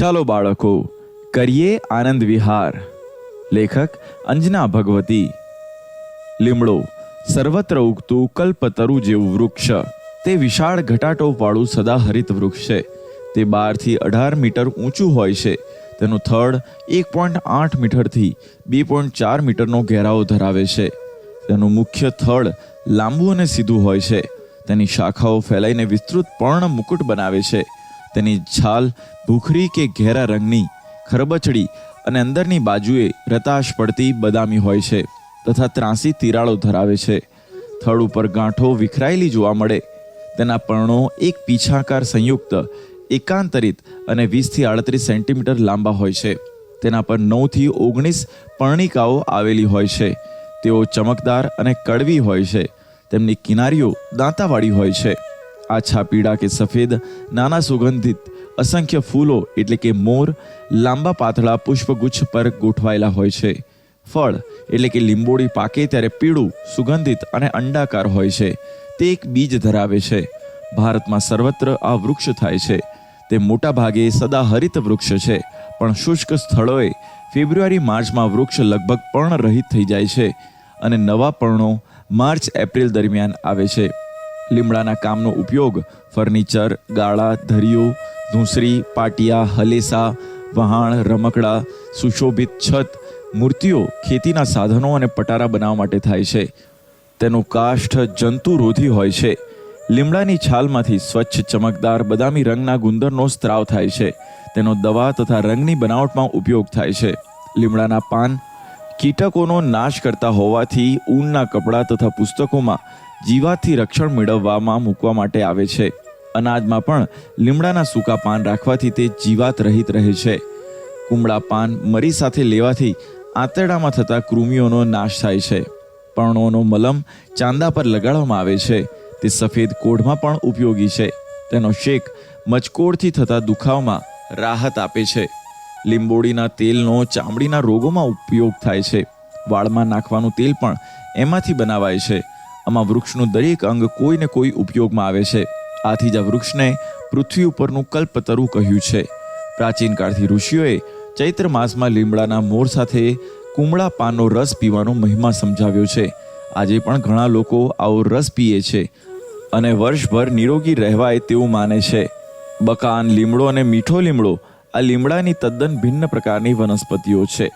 ચાલો બાળકો, કરીએ આનંદ વિહાર. લેખક અંજના ભગવતી. લીમડો સર્વત્ર ઉગતું કલ્પતરુ જેવું વૃક્ષ. તે વિશાળ ઘટાટોપવાળું સદાહરિત વૃક્ષ છે. તે 12 થી 18 મીટર ઊંચું હોય છે. તેનું થડ 1.8 મીટરથી 2.4 મીટરનો ઘેરાવો ધરાવે છે. તેનું મુખ્ય થડ લાંબુ અને સીધું હોય છે. તેની શાખાઓ ફેલાઈને વિસ્તૃત પર્ણ મુકુટ બનાવે છે. તેની છાલ ભૂખરી કે ઘેરા રંગની, ખરબચડી અને અંદરની બાજુએ રતાશ પડતી બદામી હોય છે તથા ત્રાંસી તિરાડો ધરાવે છે. થડ ઉપર ગાંઠો વિખરાયેલી જોવા મળે. તેના પર્ણો એક પીછાકાર સંયુક્ત, એકાંતરિત અને 20 થી 38 સેન્ટીમીટર લાંબા હોય છે. તેના પર 9 થી 19 પર્ણિકાઓ આવેલી હોય છે. તેઓ ચમકદાર અને કડવી હોય છે. તેમની કિનારીઓ દાંતાવાળી હોય છે. આછા પીળા કે સફેદ નાના સુગંધિત અસંખ્ય ફૂલો એટલે કે મોર લાંબા પાતળા પુષ્પગુચ્છ પર ગોઠવાયેલા હોય છે. ફળ એટલે કે લીંબોડી પાકે ત્યારે પીળું, સુગંધિત અને અંડાકાર હોય છે. તે એક બીજ ધરાવે છે. ભારતમાં સર્વત્ર આ વૃક્ષ થાય છે. તે મોટા ભાગે સદાહરિત વૃક્ષ છે, પણ શુષ્ક સ્થળોએ ફેબ્રુઆરી-માર્ચમાં વૃક્ષ લગભગ પર્ણરહિત થઈ જાય છે અને નવા પર્ણો માર્ચ-એપ્રિલ દરમિયાન આવે છે. લીમડાના કામનો ઉપયોગ ફર્નિચર, ગાળા, ધરીઓ, ધૂંસરી, પાટિયા, હલેસા, વહાણ, રમકડા, સુશોભિત છત, મૂર્તિઓ, ખેતીના સાધનો અને પટારા બનાવવા માટે થાય છે. તેનું કાષ્ઠ જંતુરોધી હોય છે. લીમડાની છાલમાંથી સ્વચ્છ, ચમકદાર બદામી રંગના ગુંદરનો સ્ત્રાવ થાય છે. તેનો દવા તથા રંગની બનાવટમાં ઉપયોગ થાય છે. લીમડાના પાન કીટકોનો નાશ કરતા હોવાથી ઊનના કપડાં તથા પુસ્તકોમાં જીવાતથી રક્ષણ મેળવવામાં મૂકવા માટે આવે છે. અનાજમાં પણ લીમડાના સૂકા પાન રાખવાથી તે જીવાત રહિત રહે છે. કુમળા પાન મરી સાથે લેવાથી આંતરડામાં થતા કૃમિઓનો નાશ થાય છે. પર્ણોનો મલમ ચાંદા પર લગાડવામાં આવે છે. તે સફેદ કોઢમાં પણ ઉપયોગી છે. તેનો શેક મચકોડથી થતા દુખાવામાં રાહત આપે છે. લીંબોડીના તેલનો ચામડીના રોગોમાં ઉપયોગ થાય છે. વાળમાં નાખવાનું તેલ પણ એમાંથી બનાવાય છે. આમાં વૃક્ષનું દરેક અંગ કોઈને કોઈ ઉપયોગમાં આવે છે. આથી જ આ વૃક્ષને પૃથ્વી ઉપરનું કલ્પતરુ કહ્યું છે. પ્રાચીન કાળથી ઋષિઓએ ચૈત્ર માસમાં લીમડાના મોર સાથે કુમળા પાનનો રસ પીવાનો મહિમા સમજાવ્યો છે. આજે પણ ઘણા લોકો આવો રસ પીએ છે અને વર્ષભર નિરોગી રહેવાય તેવું માને છે. બકાન લીમડો અને મીઠો લીમડો આ લીમડાની તદ્દન ભિન્ન પ્રકારની વનસ્પતિઓ છે.